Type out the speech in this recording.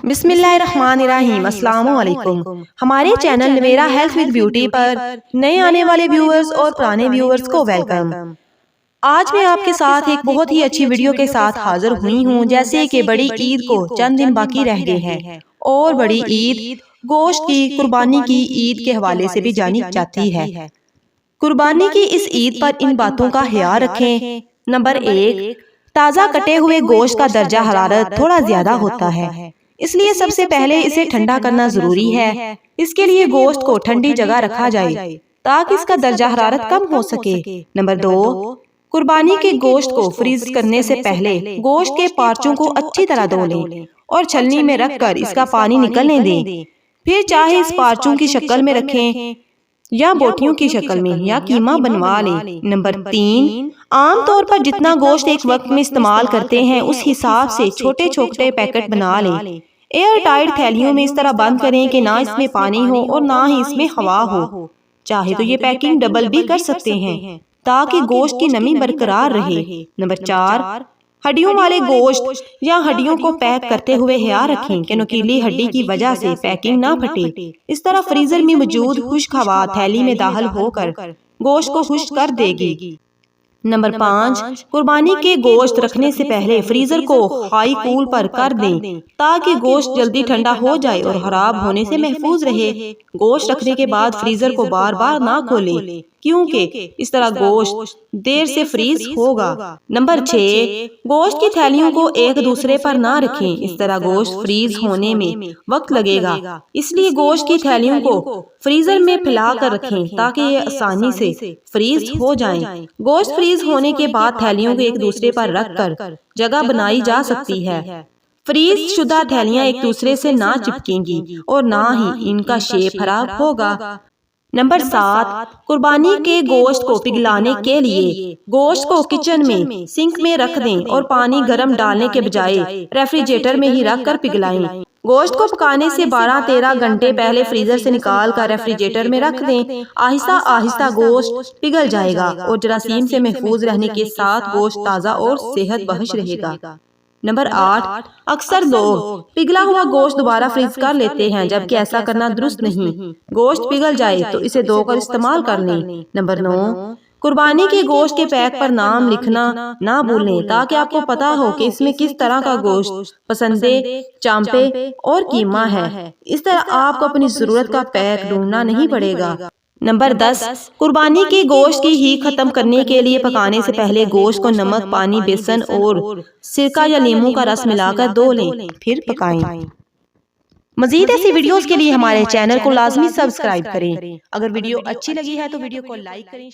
بسم اللہ الرحمن الرحیم۔ السلام علیکم۔ ہمارے channel Naveera health with beauty پر نئے آنے والے ویورز اور پرانے ویورز کو ویلکم۔ آج میں آپ کے ساتھ ایک بہت ہی اچھی ویڈیو کے ساتھ حاضر ہوئی ہوں۔ جیسے کہ بڑی عید کو چند دن باقی رہ گئے ہیں اور بڑی عید گوشت کی قربانی کی عید کے حوالے سے بھی جانی جاتی ہے۔ قربانی کی اس عید پر ان باتوں کا خیال رکھیں۔ نمبر 1، تازہ کٹے ہوئے گوشت کا درجہ حرارت تھوڑا زیادہ ہوتا ہے، اس لیے سب سے پہلے اسے ٹھنڈا کرنا ضروری ہے۔ اس کے لیے گوشت کو ٹھنڈی جگہ رکھا جائے تاکہ اس کا درجہ حرارت کم ہو سکے۔ نمبر 2، قربانی کے گوشت کو فریز کرنے سے پہلے گوشت کے پارچوں کو اچھی طرح دھو لیں اور چھلنی میں رکھ کر اس کا پانی نکلنے دیں۔ پھر چاہے اس پارچوں کی شکل میں رکھیں یا بوٹیوں کی شکل میں یا کیما بنوا لیں۔ نمبر 3، عام طور پر جتنا گوشت ایک وقت میں استعمال کرتے ہیں اس حساب سے چھوٹے چھوٹے پیکٹ بنا لیں۔ ایئر ٹائٹ تھیلیوں میں اس طرح بند کریں کہ نہ اس میں پانی ہو اور نہ ہی اس میں ہوا ہو۔ چاہے تو یہ پیکنگ ڈبل بھی کر سکتے ہیں تاکہ گوشت کی نمی برقرار رہے۔ نمبر 4، ہڈیوں والے گوشت یا ہڈیوں کو پیک کرتے ہوئے خیال رکھیں کہ نوکیلی ہڈی کی وجہ سے پیکنگ نہ پھٹے۔ اس طرح فریزر میں موجود خشک ہوا تھیلی میں داخل ہو کر گوشت کو خشک کر دے گی۔ نمبر 5، قربانی کے گوشت رکھنے سے پہلے فریزر کو ہائی کول پر کر دیں تاکہ گوشت جلدی ٹھنڈا ہو جائے اور خراب ہونے سے محفوظ رہے۔ گوشت رکھنے کے بعد فریزر کو بار بار نہ کھولیں کیونکہ اس طرح گوشت دیر سے فریز ہوگا۔ نمبر 6، گوشت کی تھیلیوں کو ایک دوسرے پر نہ رکھیں، اس طرح گوشت فریز ہونے میں وقت لگے گا۔ اس لیے گوشت کی تھیلیوں کو فریزر میں پھیلا کر رکھیں تاکہ یہ آسانی سے فریز ہو جائیں۔ گوشت فریز ہونے کے بعد تھیلیوں کو ایک دوسرے پر رکھ کر جگہ بنائی جا سکتی ہے۔ فریز شدہ تھیلیاں ایک دوسرے سے نہ چپکیں گی اور نہ ہی ان کا شیپ خراب ہوگا۔ نمبر 7، قربانی کے گوشت کو پگھلانے کے لیے گوشت کو کچن میں سنک میں رکھ دیں اور پانی گرم ڈالنے کے بجائے ریفریجریٹر میں ہی رکھ کر پگھلائیں۔ گوشت کو پکانے سے 12-13 گھنٹے پہلے فریزر سے نکال کر ریفریجریٹر میں رکھ دیں۔ آہستہ آہستہ گوشت پگھل جائے گا اور جراثیم سے محفوظ رہنے کے ساتھ گوشت تازہ اور صحت بخش رہے گا۔ نمبر 8، اکثر لوگ پگھلا ہوا گوشت دوبارہ فریز کر لیتے ہیں جبکہ ایسا کرنا درست نہیں۔ گوشت پگھل جائے تو اسے دھو کر استعمال کر لیں۔ نمبر 9، قربانی کے گوشت کے پیک پر نام لکھنا نہ بھولیں تاکہ آپ کو پتا ہو کہ اس میں کس طرح کا گوشت پسندے، چانپے اور کیما ہے۔ اس طرح آپ کو اپنی ضرورت کا پیک ڈھونڈنا نہیں پڑے گا۔ نمبر 10، قربانی کے گوشت کی ہیٹ ختم کرنے کے لیے پکانے سے پہلے گوشت کو نمک، پانی، بیسن اور سرکہ یا لیموں کا رس ملا کر دھو لیں پھر پکائیں۔ مزید ایسی ویڈیوز کے لیے ہمارے چینل کو لازمی سبسکرائب کریں۔ اگر ویڈیو اچھی لگی ہے تو ویڈیو کو لائک کریں۔